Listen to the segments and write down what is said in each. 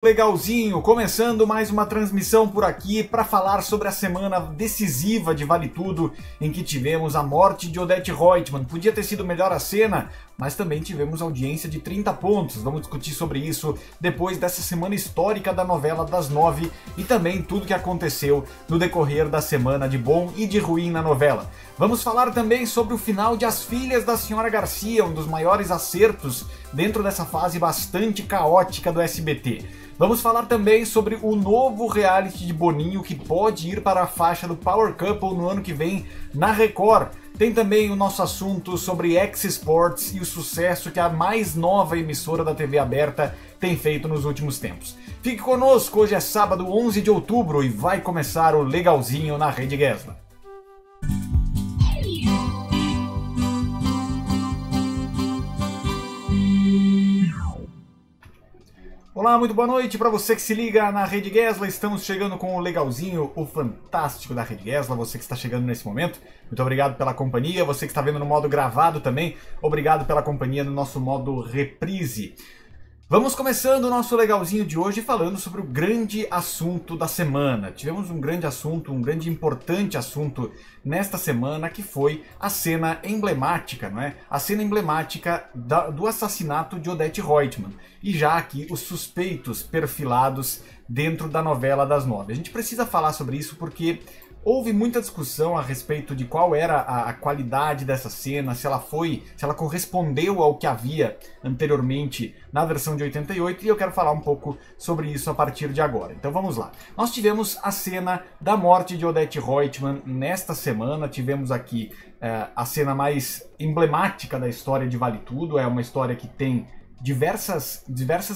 Legalzinho, começando mais uma transmissão por aqui para falar sobre a semana decisiva de Vale Tudo, em que tivemos a morte de Odete Roitman. Podia ter sido melhor a cena, mas também tivemos audiência de 30 pontos. Vamos discutir sobre isso depois dessa semana histórica da novela das 9 e também tudo que aconteceu no decorrer da semana de bom e de ruim na novela. Vamos falar também sobre o final de As Filhas da Senhora Garcia, um dos maiores acertos dentro dessa fase bastante caótica do SBT. Vamos falar também sobre o novo reality de Boninho que pode ir para a faixa do Power Couple no ano que vem na Record. Tem também o nosso assunto sobre X Sports e o sucesso que a mais nova emissora da TV aberta tem feito nos últimos tempos. Fique conosco, hoje é sábado 11 de outubro e vai começar o Legalzinho na Rede Gesla. Olá, muito boa noite para você que se liga na Rede Gesla. Estamos chegando com o Legalzinho, o fantástico da Rede Gesla. Você que está chegando nesse momento, muito obrigado pela companhia. Você que está vendo no modo gravado também, obrigado pela companhia no nosso modo reprise. Vamos começando o nosso Legalzinho de hoje falando sobre o grande assunto da semana. Tivemos um grande assunto, um grande e importante assunto nesta semana, que foi a cena emblemática, não é? A cena emblemática do assassinato de Odete Roitman. E já aqui os suspeitos perfilados dentro da novela das 9. A gente precisa falar sobre isso porque houve muita discussão a respeito de qual era a qualidade dessa cena, se ela correspondeu ao que havia anteriormente na versão de 88, e eu quero falar um pouco sobre isso a partir de agora. Então vamos lá. Nós tivemos a cena da morte de Odete Roitman nesta semana, tivemos aqui a cena mais emblemática da história de Vale Tudo, é uma história que tem diversas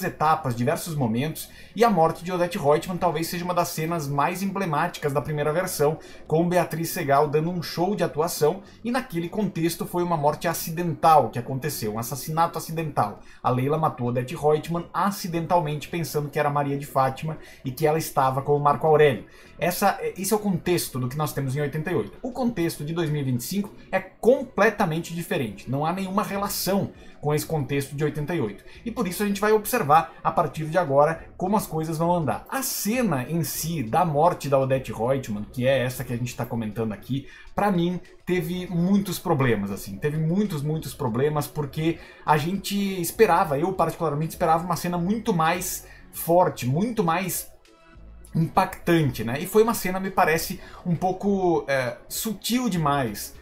etapas, diversos momentos, e a morte de Odete Roitman talvez seja uma das cenas mais emblemáticas da primeira versão, com Beatriz Segal dando um show de atuação, e naquele contexto foi uma morte acidental que aconteceu, um assassinato acidental. A Leila matou Odete Roitman acidentalmente, pensando que era Maria de Fátima e que ela estava com o Marco Aurélio. Esse é o contexto do que nós temos em 88. O contexto de 2025 é completamente diferente, não há nenhuma relação com esse contexto de 88. E por isso a gente vai observar a partir de agora como as coisas vão andar. A cena em si da morte da Odete Roitman, que é essa que a gente está comentando aqui, para mim teve muitos problemas, assim, teve muitos problemas, porque a gente esperava, eu particularmente esperava uma cena muito mais forte, muito mais impactante, né? E foi uma cena, me parece, um pouco sutil demais,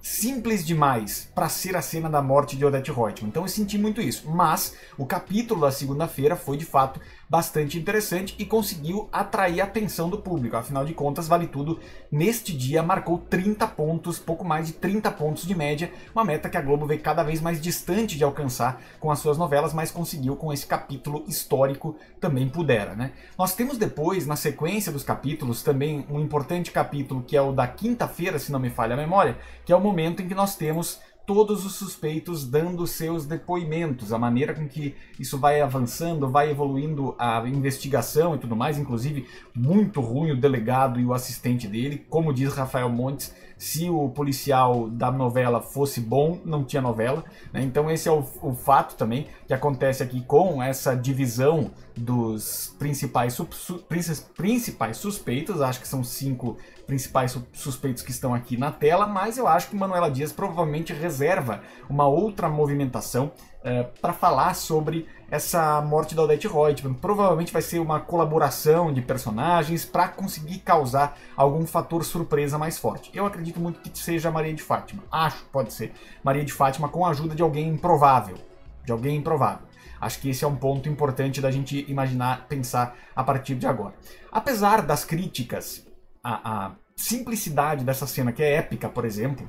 simples demais para ser a cena da morte de Odete Roitman. Então eu senti muito isso. Mas o capítulo da segunda-feira foi de fato bastante interessante e conseguiu atrair a atenção do público. Afinal de contas, Vale Tudo neste dia marcou 30 pontos, pouco mais de 30 pontos de média, uma meta que a Globo vê cada vez mais distante de alcançar com as suas novelas, mas conseguiu com esse capítulo histórico, também pudera, né? Nós temos depois, na sequência dos capítulos, também um importante capítulo que é o da quinta-feira, se não me falha a memória, que é o momento em que nós temos todos os suspeitos dando seus depoimentos, a maneira com que isso vai avançando, vai evoluindo a investigação e tudo mais, inclusive muito ruim o delegado e o assistente dele, como diz Rafael Montes, se o policial da novela fosse bom, não tinha novela, né? Então esse é o fato também que acontece aqui com essa divisão dos principais suspeitos, acho que são 5 principais suspeitos que estão aqui na tela, mas eu acho que Manuela Dias provavelmente reserva uma outra movimentação para falar sobre essa morte da Odete Roitman. Provavelmente vai ser uma colaboração de personagens para conseguir causar algum fator surpresa mais forte. Eu acredito muito que seja Maria de Fátima. Acho que pode ser Maria de Fátima com a ajuda de alguém improvável. Acho que esse é um ponto importante da gente imaginar, pensar a partir de agora. Apesar das críticas à simplicidade dessa cena, que é épica, por exemplo,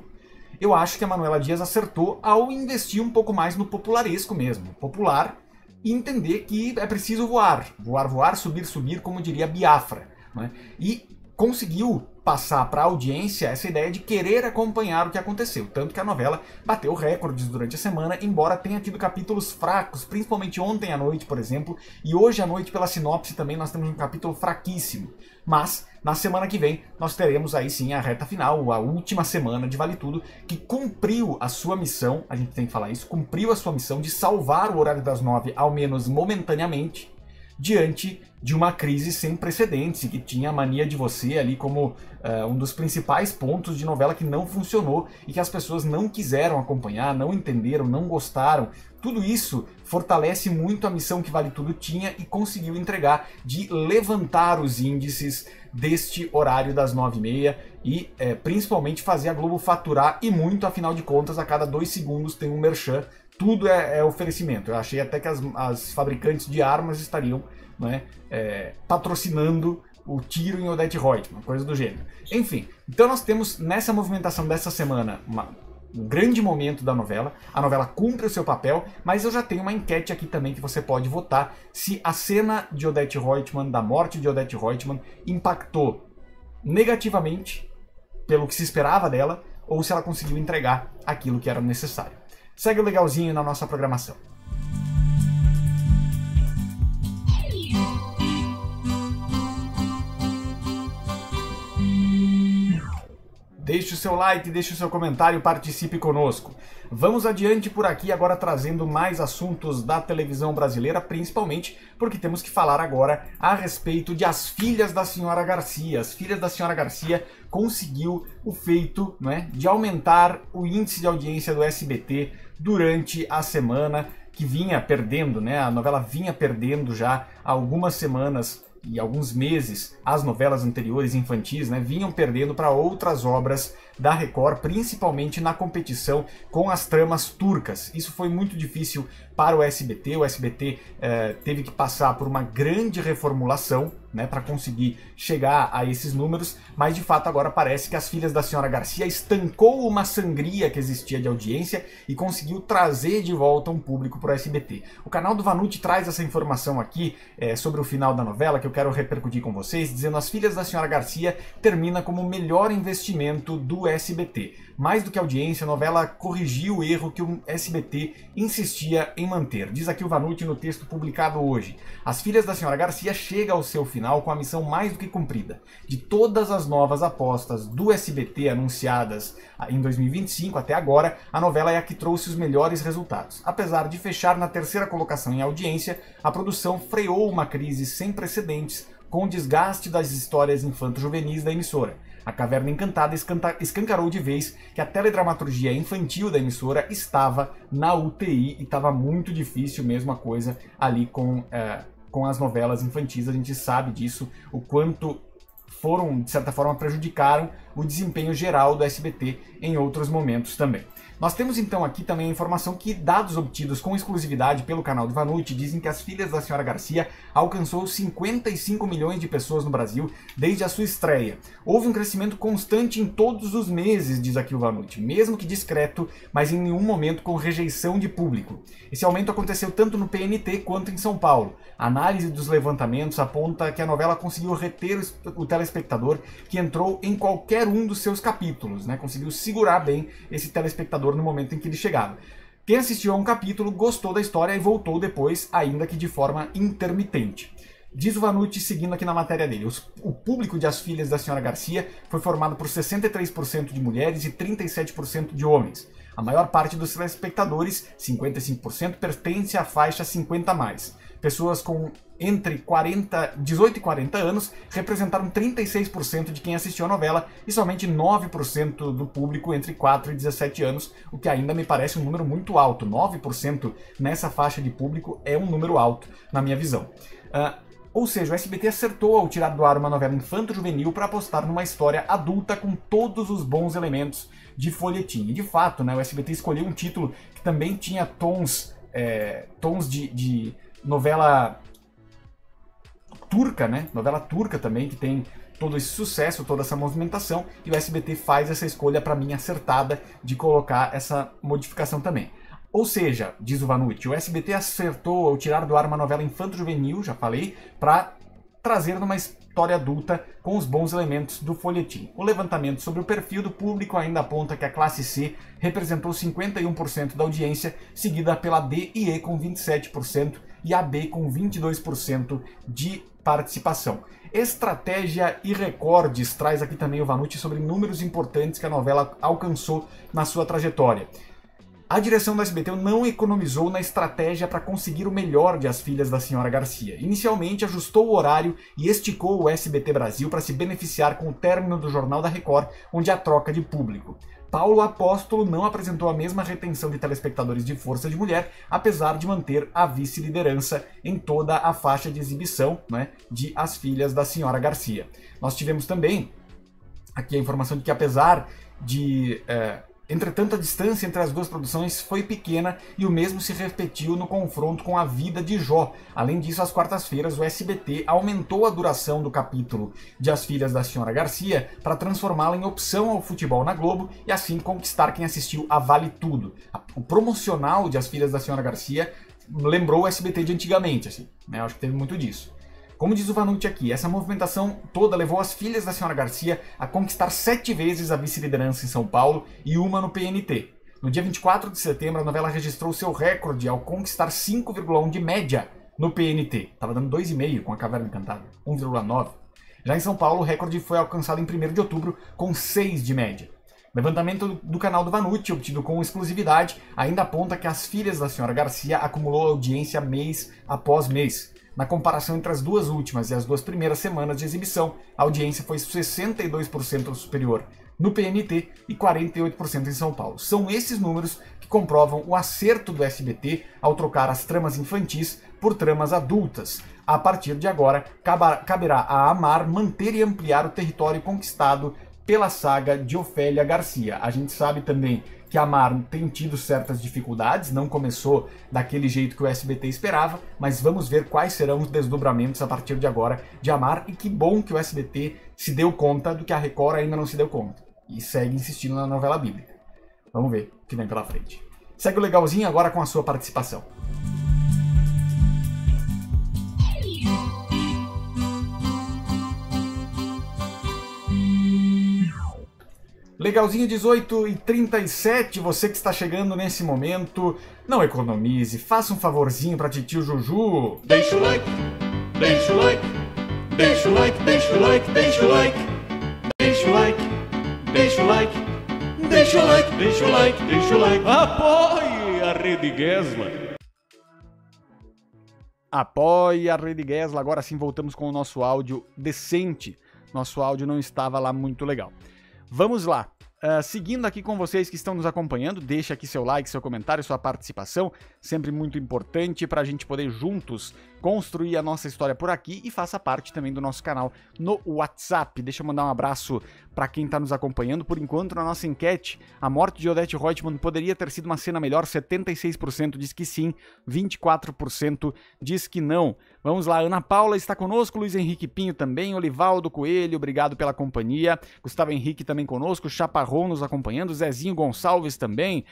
eu acho que a Manuela Dias acertou ao investir um pouco mais no popularesco mesmo. Popular, e entender que é preciso voar. Voar, subir, como diria Biafra, né? E conseguiu passar para a audiência essa ideia de querer acompanhar o que aconteceu. Tanto que a novela bateu recordes durante a semana, embora tenha tido capítulos fracos, principalmente ontem à noite, por exemplo, e hoje à noite, pela sinopse, também nós temos um capítulo fraquíssimo. Mas na semana que vem nós teremos aí sim a reta final, a última semana de Vale Tudo, que cumpriu a sua missão, a gente tem que falar isso, cumpriu a sua missão de salvar o horário das 9, ao menos momentaneamente, diante de uma crise sem precedentes e que tinha a mania de você ali como um dos principais pontos de novela que não funcionou e que as pessoas não quiseram acompanhar, não entenderam, não gostaram. Tudo isso fortalece muito a missão que Vale Tudo tinha e conseguiu entregar de levantar os índices deste horário das 9h30 e principalmente fazer a Globo faturar e muito, afinal de contas, a cada 2 segundos tem um merchan. Tudo é oferecimento. Eu achei até que as fabricantes de armas estariam, né, patrocinando o tiro em Odete Roitman, coisa do gênero. Enfim, então nós temos nessa movimentação dessa semana um grande momento da novela. A novela cumpre o seu papel, mas eu já tenho uma enquete aqui também que você pode votar se a cena de Odete Roitman, da morte de Odete Roitman, impactou negativamente pelo que se esperava dela ou se ela conseguiu entregar aquilo que era necessário. Segue o legalzinho na nossa programação. Deixe o seu like, deixe o seu comentário, participe conosco. Vamos adiante por aqui agora trazendo mais assuntos da televisão brasileira, principalmente porque temos que falar agora a respeito de As Filhas da Senhora Garcia. As Filhas da Senhora Garcia conseguiu o feito, né, de aumentar o índice de audiência do SBT durante a semana, que vinha perdendo, né? A novela vinha perdendo já há algumas semanas e alguns meses. As novelas anteriores infantis, né, vinham perdendo para outras obras da Record, principalmente na competição com as tramas turcas. Isso foi muito difícil para o SBT. O SBT teve que passar por uma grande reformulação, né, para conseguir chegar a esses números, mas de fato agora parece que As Filhas da Senhora Garcia estancou uma sangria que existia de audiência e conseguiu trazer de volta um público para o SBT. O canal do Vanucci traz essa informação aqui sobre o final da novela, que eu quero repercutir com vocês, dizendo: As Filhas da Senhora Garcia termina como o melhor investimento do SBT. Mais do que audiência, a novela corrigiu o erro que o SBT insistia em manter. Diz aqui o Vanucci no texto publicado hoje: As Filhas da Senhora Garcia chega ao seu final com a missão mais do que cumprida. De todas as novas apostas do SBT anunciadas em 2025 até agora, a novela é a que trouxe os melhores resultados. Apesar de fechar na terceira colocação em audiência, a produção freou uma crise sem precedentes com o desgaste das histórias infanto-juvenis da emissora. A Caverna Encantada escancarou de vez que a teledramaturgia infantil da emissora estava na UTI e estava muito difícil mesmo a coisa ali com as novelas infantis. A gente sabe disso, o quanto foram, de certa forma, prejudicaram o desempenho geral do SBT em outros momentos também. Nós temos então aqui também a informação que dados obtidos com exclusividade pelo canal do Vanucci dizem que As Filhas da Senhora Garcia alcançou 55 milhões de pessoas no Brasil desde a sua estreia. Houve um crescimento constante em todos os meses, diz aqui o Vanucci, mesmo que discreto, mas em nenhum momento com rejeição de público. Esse aumento aconteceu tanto no PNT quanto em São Paulo. A análise dos levantamentos aponta que a novela conseguiu reter o telespectador que entrou em qualquer um dos seus capítulos, né? Conseguiu segurar bem esse telespectador no momento em que ele chegava. Quem assistiu a um capítulo gostou da história e voltou depois, ainda que de forma intermitente. Diz o Vanucci seguindo aqui na matéria dele: o público de As Filhas da Senhora Garcia foi formado por 63% de mulheres e 37% de homens. A maior parte dos telespectadores, 55%, pertence à faixa 50+. Pessoas com entre 18 e 40 anos representaram 36% de quem assistiu a novela e somente 9% do público entre 4 e 17 anos, o que ainda me parece um número muito alto. 9% nessa faixa de público é um número alto, na minha visão. Ou seja, o SBT acertou ao tirar do ar uma novela infanto-juvenil para apostar numa história adulta com todos os bons elementos de folhetim. E de fato, né, o SBT escolheu um título que também tinha tons de novela turca, né? Novela turca também, que tem todo esse sucesso, toda essa movimentação, e o SBT faz essa escolha, para mim, acertada de colocar essa modificação também. Ou seja, diz o Vanucci, o SBT acertou ao tirar do ar uma novela infanto-juvenil, já falei, para trazer numa história adulta com os bons elementos do folhetim. O levantamento sobre o perfil do público ainda aponta que a classe C representou 51% da audiência, seguida pela D e E com 27% e a B com 22% de participação. Estratégia e recordes, traz aqui também o Vanucci sobre números importantes que a novela alcançou na sua trajetória. A direção do SBT não economizou na estratégia para conseguir o melhor de As Filhas da Senhora Garcia. Inicialmente ajustou o horário e esticou o SBT Brasil para se beneficiar com o término do Jornal da Record, onde há troca de público. Paulo Apóstolo não apresentou a mesma retenção de telespectadores de Força de Mulher, apesar de manter a vice-liderança em toda a faixa de exibição, né, de As Filhas da Senhora Garcia. Nós tivemos também aqui a informação de que, apesar de... Entretanto, a distância entre as duas produções foi pequena e o mesmo se repetiu no confronto com A Vida de Jó. Além disso, às quartas-feiras, o SBT aumentou a duração do capítulo de As Filhas da Senhora Garcia para transformá-la em opção ao futebol na Globo e assim conquistar quem assistiu a Vale Tudo. O promocional de As Filhas da Senhora Garcia lembrou o SBT de antigamente, assim, né? Eu acho que teve muito disso. Como diz o Vanucci aqui, essa movimentação toda levou As Filhas da Senhora Garcia a conquistar 7 vezes a vice-liderança em São Paulo e uma no PNT. No dia 24 de setembro, a novela registrou seu recorde ao conquistar 5,1 de média no PNT. Estava dando 2,5 com A Caverna Encantada, 1,9. Já em São Paulo, o recorde foi alcançado em 1º de outubro com 6 de média. Levantamento do canal do Vanucci, obtido com exclusividade, ainda aponta que As Filhas da Senhora Garcia acumulou audiência mês após mês. Na comparação entre as duas últimas e as 2 primeiras semanas de exibição, a audiência foi 62% superior no PNT e 48% em São Paulo. São esses números que comprovam o acerto do SBT ao trocar as tramas infantis por tramas adultas. A partir de agora, caberá a Amar manter e ampliar o território conquistado pela saga de Ofélia Garcia. A gente sabe também que a Amar tem tido certas dificuldades, não começou daquele jeito que o SBT esperava, mas vamos ver quais serão os desdobramentos a partir de agora de Amar, e que bom que o SBT se deu conta do que a Record ainda não se deu conta, e segue insistindo na novela bíblica. Vamos ver o que vem pela frente. Segue o Legalzinho agora com a sua participação. Legalzinho 18h37, você que está chegando nesse momento, não economize, faça um favorzinho para titio Juju. Deixa o like, deixa o like, deixa o like, deixa o like, deixa o like, deixa o like, deixa o like, deixa o like, deixa o like, deixa o like. Apoie a Rede Gesla. Apoie a Rede Gesla. Agora sim voltamos com o nosso áudio decente. Nosso áudio não estava lá muito legal. Vamos lá, seguindo aqui com vocês que estão nos acompanhando, deixa aqui seu like, seu comentário, sua participação, sempre muito importante para a gente poder juntos construir a nossa história por aqui, e faça parte também do nosso canal no WhatsApp. Deixa eu mandar um abraço para quem está nos acompanhando. Por enquanto, na nossa enquete, a morte de Odete Roitman poderia ter sido uma cena melhor. 76% diz que sim, 24% diz que não. Vamos lá, Ana Paula está conosco, Luiz Henrique Pinho também, Olivaldo Coelho, obrigado pela companhia, Gustavo Henrique também conosco, Chaparrão nos acompanhando, Zezinho Gonçalves também,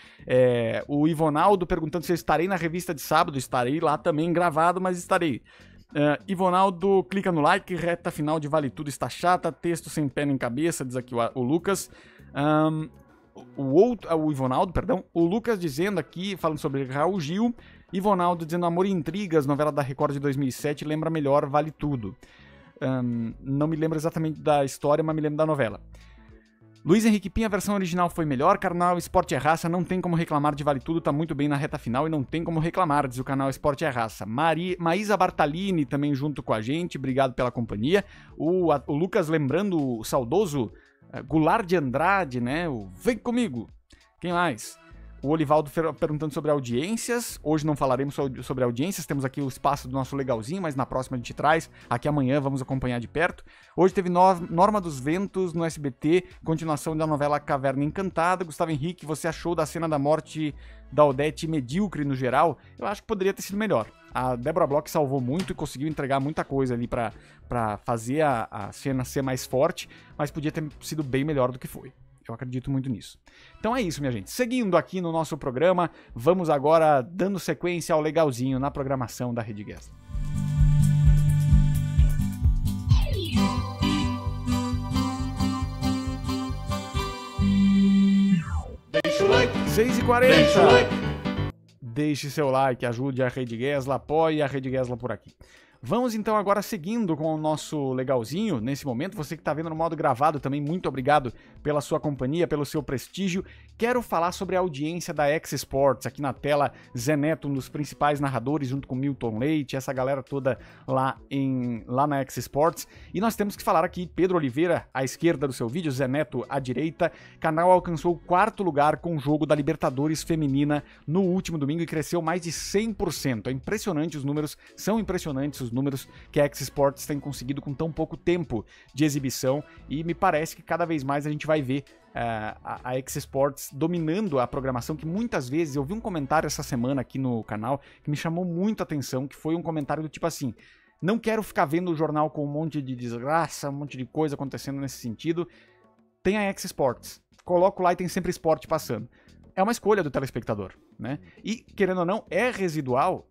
o Ivonaldo perguntando se eu estarei na revista de sábado. Estarei lá também gravado, mas estarei. Ivonaldo, clica no like, reta final de Vale Tudo está chata, texto sem pé nem cabeça, diz aqui o Lucas. O Ivonaldo, perdão, o Lucas dizendo aqui, falando sobre Raul Gil, Ivonaldo dizendo Amor e Intrigas, novela da Record de 2007, lembra melhor Vale Tudo. Não me lembro exatamente da história, mas me lembro da novela. Luiz Henrique Pinha, a versão original foi melhor, canal Esporte é Raça, não tem como reclamar de Vale Tudo, tá muito bem na reta final e não tem como reclamar, diz o canal Esporte é Raça. Maísa Bartalini também junto com a gente, obrigado pela companhia. O Lucas lembrando o saudoso Goulart de Andrade, né, o Vem Comigo. Quem mais? O Olivaldo perguntando sobre audiências. Hoje não falaremos sobre audiências, temos aqui o espaço do nosso Legalzinho, mas na próxima a gente traz. Aqui amanhã vamos acompanhar de perto. Hoje teve Norma dos Ventos no SBT, continuação da novela Caverna Encantada. Gustavo Henrique, você achou da cena da morte da Odete medíocre no geral? Eu acho que poderia ter sido melhor. A Débora Bloch salvou muito e conseguiu entregar muita coisa ali pra fazer a cena ser mais forte, mas podia ter sido bem melhor do que foi. Eu acredito muito nisso. Então é isso, minha gente. Seguindo aqui no nosso programa, vamos agora dando sequência ao Legalzinho na programação da Rede Gesla. Deixa o like, 6h40. deixa o like. Deixe seu like, ajude a Rede Gesla, apoie a Rede Gesla por aqui. Vamos então agora seguindo com o nosso legalzinho nesse momento. Você que está vendo no modo gravado também, muito obrigado pela sua companhia, pelo seu prestígio. Quero falar sobre a audiência da X Sports. Aqui na tela, Zé Neto, um dos principais narradores, junto com Milton Leite, essa galera toda lá na X Sports. E nós temos que falar aqui, Pedro Oliveira à esquerda do seu vídeo, Zé Neto à direita. O canal alcançou o 4º lugar com o jogo da Libertadores Feminina no último domingo e cresceu mais de 100%. É impressionante os números, são impressionantes os números que a X Sports tem conseguido com tão pouco tempo de exibição, e me parece que cada vez mais a gente vai ver a X Sports dominando a programação, que muitas vezes eu vi um comentário essa semana aqui no canal que me chamou muito a atenção, que foi um comentário do tipo assim: não quero ficar vendo o jornal com um monte de desgraça, um monte de coisa acontecendo nesse sentido, tem a X Sports, coloco lá e tem sempre esporte passando. É uma escolha do telespectador, né? E, querendo ou não, é residual,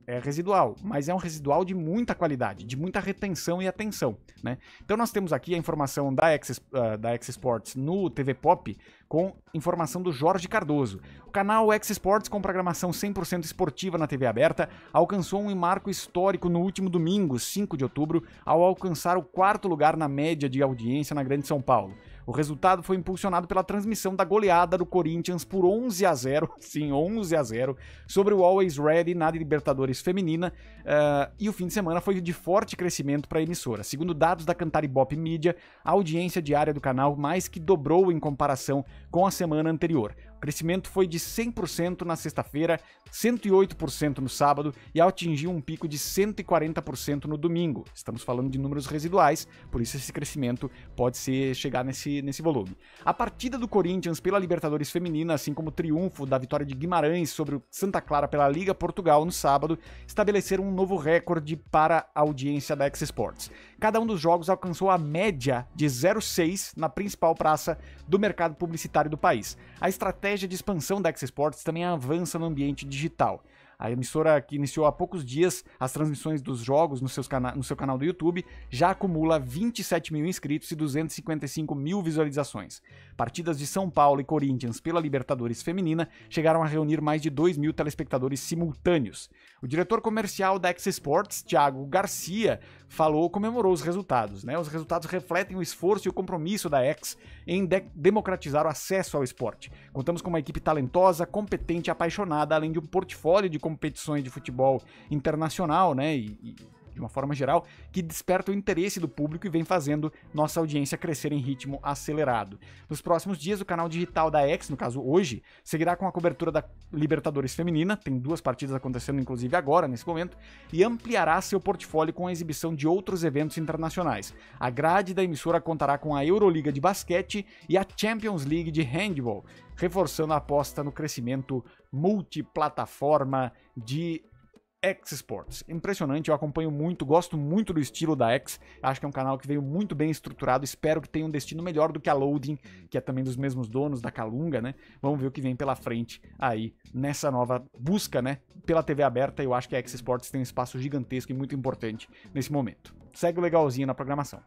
mas é um residual de muita qualidade, de muita retenção e atenção, né? Então nós temos aqui a informação da X Sports no TV Pop, com informação do Jorge Cardoso. O canal X Sports, com programação 100% esportiva na TV aberta, alcançou um marco histórico no último domingo, 5 de outubro, ao alcançar o 4º lugar na média de audiência na Grande São Paulo. O resultado foi impulsionado pela transmissão da goleada do Corinthians por 11-0, sim, 11-0, sobre o Always Ready na Libertadores Feminina, e o fim de semana foi de forte crescimento para a emissora. Segundo dados da Cantar Ibope Mídia, a audiência diária do canal mais que dobrou em comparação com a semana anterior. O crescimento foi de 100% na sexta-feira, 108% no sábado e atingiu um pico de 140% no domingo. Estamos falando de números residuais, por isso esse crescimento pode chegar nesse volume. A partida do Corinthians pela Libertadores Feminina, assim como o triunfo da vitória de Guimarães sobre o Santa Clara pela Liga Portugal no sábado, estabeleceram um novo recorde para a audiência da X Sports. Cada um dos jogos alcançou a média de 0,6 na principal praça do mercado publicitário do país. A estratégia de expansão da X Sports também avança no ambiente digital. A emissora, que iniciou há poucos dias as transmissões dos jogos no seu canal do YouTube, já acumula 27 mil inscritos e 255 mil visualizações. Partidas de São Paulo e Corinthians pela Libertadores Feminina chegaram a reunir mais de 2 mil telespectadores simultâneos. O diretor comercial da X Sports, Thiago Garcia, comemorou os resultados, né? Os resultados refletem o esforço e o compromisso da X em democratizar o acesso ao esporte. Contamos com uma equipe talentosa, competente e apaixonada, além de um portfólio de competições de futebol internacional, né, e de uma forma geral, que desperta o interesse do público e vem fazendo nossa audiência crescer em ritmo acelerado. Nos próximos dias, o canal digital da X, no caso hoje, seguirá com a cobertura da Libertadores Feminina, tem 2 partidas acontecendo inclusive agora, nesse momento, e ampliará seu portfólio com a exibição de outros eventos internacionais. A grade da emissora contará com a Euroliga de basquete e a Champions League de handball, reforçando a aposta no crescimento multiplataforma de X Sports. Impressionante, eu acompanho muito, gosto muito do estilo da X, acho que é um canal que veio muito bem estruturado, espero que tenha um destino melhor do que a Loading, que é também dos mesmos donos da Calunga, né? Vamos ver o que vem pela frente aí nessa nova busca, né, pela TV aberta. Eu acho que a X Sports tem um espaço gigantesco e muito importante nesse momento. Segue o legalzinho na programação.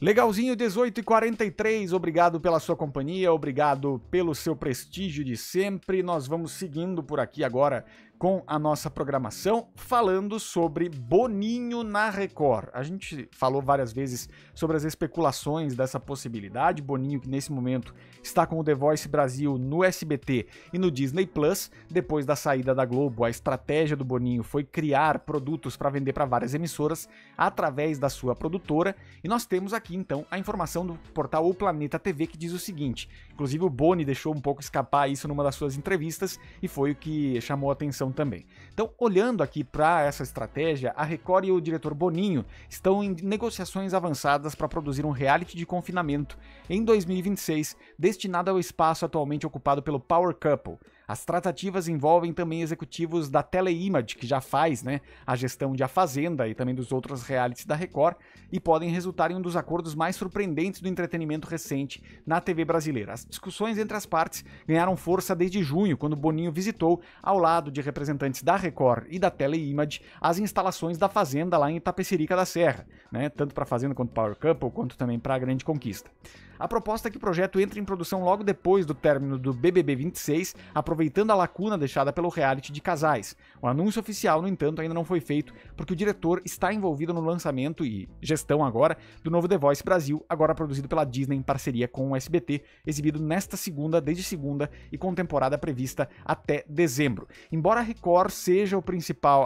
Legalzinho, 18h43, obrigado pela sua companhia, obrigado pelo seu prestígio de sempre. Nós vamos seguindo por aqui agora com a nossa programação, falando sobre Boninho na Record. A gente falou várias vezes sobre as especulações dessa possibilidade. Boninho, que nesse momento está com o The Voice Brasil no SBT e no Disney Plus. Depois da saída da Globo, a estratégia do Boninho foi criar produtos para vender para várias emissoras através da sua produtora. E nós temos aqui então a informação do portal O Planeta TV, que diz o seguinte: inclusive o Boni deixou um pouco escapar isso numa das suas entrevistas e foi o que chamou a atenção também. Então, olhando aqui para essa estratégia, a Record e o diretor Boninho estão em negociações avançadas para produzir um reality de confinamento em 2026, destinado ao espaço atualmente ocupado pelo Power Couple. As tratativas envolvem também executivos da Teleimage, que já faz, né, a gestão de A Fazenda e também dos outros realities da Record, e podem resultar em um dos acordos mais surpreendentes do entretenimento recente na TV brasileira. As discussões entre as partes ganharam força desde junho, quando Boninho visitou, ao lado de representantes da Record e da Teleimage, as instalações da Fazenda lá em Itapecerica da Serra, né, tanto para a Fazenda quanto Power Couple, quanto também para a Grande Conquista. A proposta é que o projeto entre em produção logo depois do término do BBB 26, aproveitando a lacuna deixada pelo reality de casais. O anúncio oficial, no entanto, ainda não foi feito, porque o diretor está envolvido no lançamento e gestão agora do novo The Voice Brasil, agora produzido pela Disney em parceria com o SBT, exibido desde segunda e com temporada prevista até dezembro. Embora a Record seja a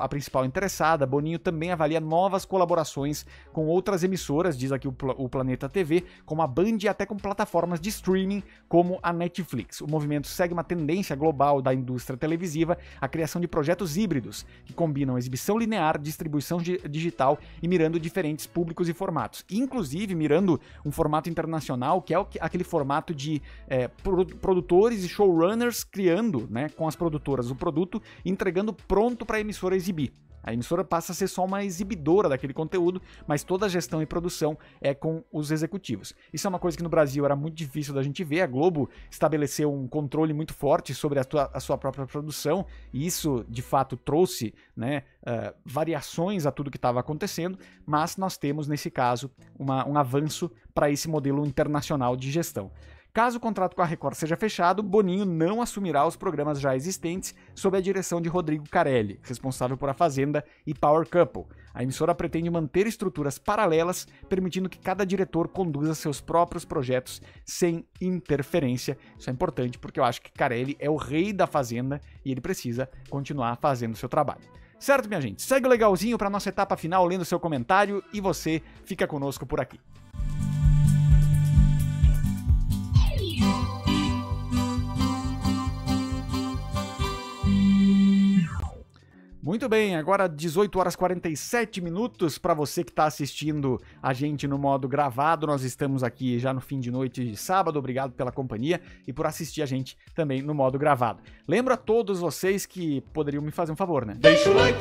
principal interessada, Boninho também avalia novas colaborações com outras emissoras, diz aqui o Planeta TV, como a Band e até com plataformas de streaming como a Netflix. O movimento segue uma tendência global da indústria televisiva, a criação de projetos híbridos, que combinam exibição linear, distribuição digital e mirando diferentes públicos e formatos. Inclusive mirando um formato internacional, que é aquele formato de produtores e showrunners criando, né, com as produtoras o produto e entregando pronto para a emissora exibir. A emissora passa a ser só uma exibidora daquele conteúdo, mas toda a gestão e produção é com os executivos. Isso é uma coisa que no Brasil era muito difícil da gente ver. A Globo estabeleceu um controle muito forte sobre a sua própria produção, e isso, de fato, trouxe, né, variações a tudo que estava acontecendo, mas nós temos, nesse caso, um avanço para esse modelo internacional de gestão. Caso o contrato com a Record seja fechado, Boninho não assumirá os programas já existentes sob a direção de Rodrigo Carelli, responsável por A Fazenda e Power Couple. A emissora pretende manter estruturas paralelas, permitindo que cada diretor conduza seus próprios projetos sem interferência. Isso é importante porque eu acho que Carelli é o rei da Fazenda e ele precisa continuar fazendo seu trabalho. Certo, minha gente? Segue o legalzinho para nossa etapa final lendo seu comentário e você fica conosco por aqui. Muito bem, agora 18 horas 47 minutos para você que está assistindo a gente no modo gravado. Nós estamos aqui já no fim de noite de sábado, obrigado pela companhia e por assistir a gente também no modo gravado. Lembro a todos vocês que poderiam me fazer um favor, né? Deixa o like,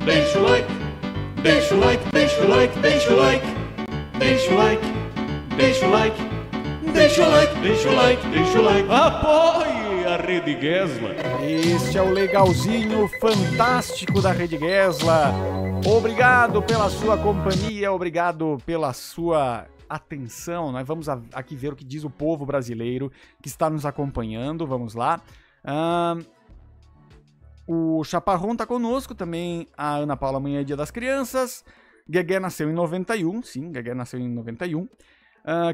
deixa o like, deixa o like, deixa o like, deixa o like, deixa o like, deixa o like, deixa o like, deixa o like, deixa o like. Apoie a Rede Gesla. Este é o legalzinho fantástico da Rede Gesla. Obrigado pela sua companhia, obrigado pela sua atenção. Nós vamos aqui ver o que diz o povo brasileiro que está nos acompanhando. Vamos lá. O Chaparrão está conosco, também a Ana Paula, amanhã é Dia das Crianças. Guegué nasceu em 91, sim, Guegué nasceu em 91.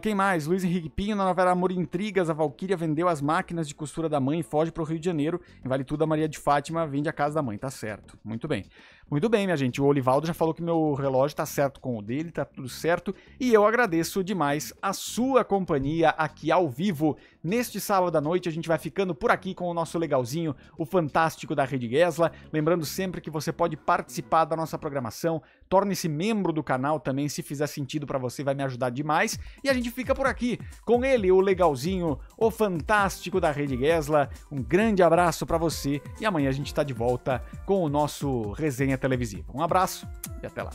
Quem mais? Luiz Henrique Pinho, na novela Amor e Intrigas, a Valquíria vendeu as máquinas de costura da mãe e foge pro Rio de Janeiro. Em Vale Tudo, a Maria de Fátima vende a casa da mãe, tá certo. Muito bem. Muito bem, minha gente. O Olivaldo já falou que meu relógio tá certo com o dele, tá tudo certo. E eu agradeço demais a sua companhia aqui ao vivo. Neste sábado à noite, a gente vai ficando por aqui com o nosso legalzinho, o fantástico da Rede Gesla. Lembrando sempre que você pode participar da nossa programação. Torne-se membro do canal também, se fizer sentido pra você, vai me ajudar demais. E a gente fica por aqui com ele, o legalzinho, o fantástico da Rede Gesla. Um grande abraço pra você e amanhã a gente tá de volta com o nosso Resenha Televisiva. Um abraço e até lá.